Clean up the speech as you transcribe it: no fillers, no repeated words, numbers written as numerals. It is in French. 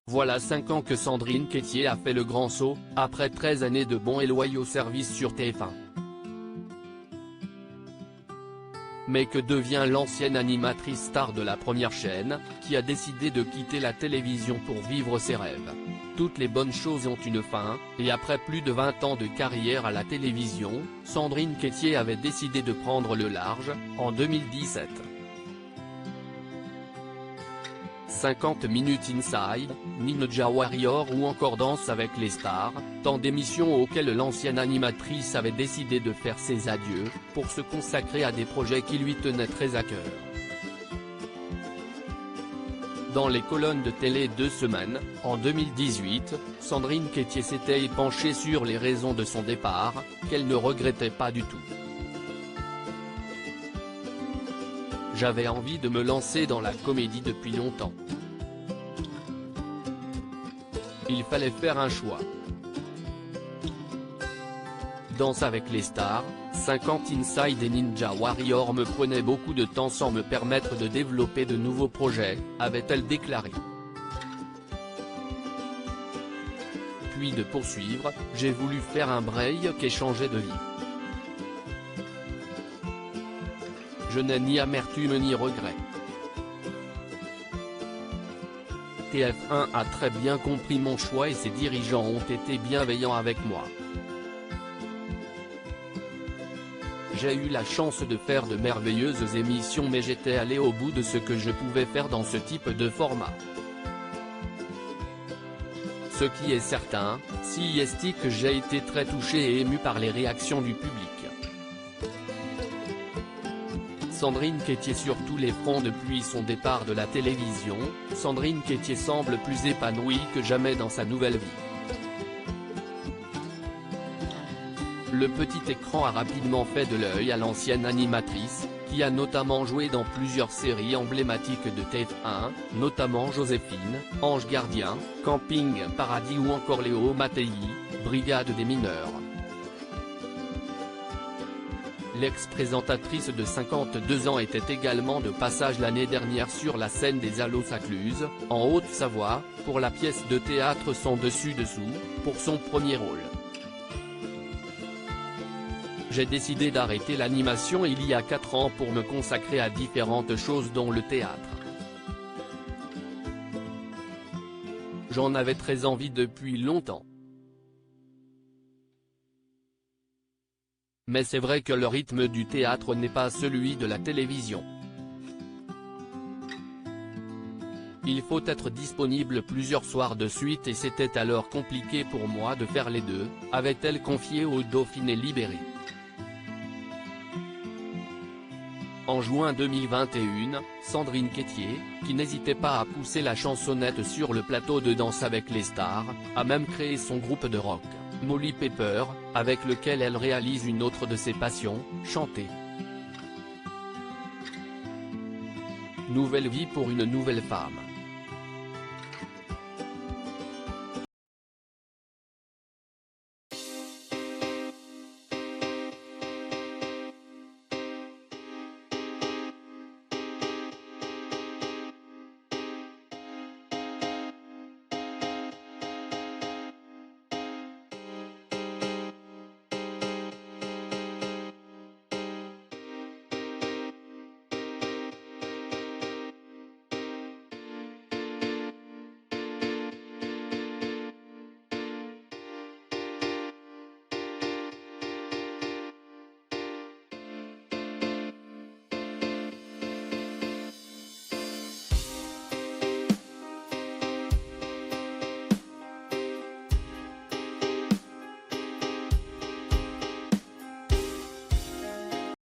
Voilà 5 ans que Sandrine Quétier a fait le grand saut, après 13 années de bons et loyaux services sur TF1. Mais que devient l'ancienne animatrice star de la première chaîne, qui a décidé de quitter la télévision pour vivre ses rêves? Toutes les bonnes choses ont une fin, et après plus de 20 ans de carrière à la télévision, Sandrine Quétier avait décidé de prendre le large, en 2017. 50 minutes inside, Ninja Warrior ou encore Danse avec les stars, tant d'émissions auxquelles l'ancienne animatrice avait décidé de faire ses adieux, pour se consacrer à des projets qui lui tenaient très à cœur. Dans les colonnes de télé de Semaine, en 2018, Sandrine Quétier s'était épanchée sur les raisons de son départ, qu'elle ne regrettait pas du tout. J'avais envie de me lancer dans la comédie depuis longtemps. Il fallait faire un choix. Danse avec les stars, 50 Inside et Ninja Warrior me prenaient beaucoup de temps sans me permettre de développer de nouveaux projets, avait-elle déclaré. Puis de poursuivre, j'ai voulu faire un break et changer de vie. Je n'ai ni amertume ni regret. TF1 a très bien compris mon choix et ses dirigeants ont été bienveillants avec moi. J'ai eu la chance de faire de merveilleuses émissions mais j'étais allé au bout de ce que je pouvais faire dans ce type de format. Ce qui est certain, si est que j'ai été très touché et ému par les réactions du public. Sandrine Quétier sur tous les fronts depuis son départ de la télévision, Sandrine Quétier semble plus épanouie que jamais dans sa nouvelle vie. Le petit écran a rapidement fait de l'œil à l'ancienne animatrice, qui a notamment joué dans plusieurs séries emblématiques de TF1, notamment Joséphine, Ange Gardien, Camping Paradis ou encore Léo Mattei, Brigade des mineurs. L'ex-présentatrice de 52 ans était également de passage l'année dernière sur la scène des Allosacluses, en Haute-Savoie, pour la pièce de théâtre Son Dessus-Dessous, pour son premier rôle. J'ai décidé d'arrêter l'animation il y a 4 ans pour me consacrer à différentes choses dont le théâtre. J'en avais très envie depuis longtemps. Mais c'est vrai que le rythme du théâtre n'est pas celui de la télévision. Il faut être disponible plusieurs soirs de suite et c'était alors compliqué pour moi de faire les deux, avait-elle confié au Dauphiné Libéré. En juin 2021, Sandrine Quétier, qui n'hésitait pas à pousser la chansonnette sur le plateau de Danse avec les stars, a même créé son groupe de rock, Molly Pepper, avec lequel elle réalise une autre de ses passions, chanter. Nouvelle vie pour une nouvelle femme.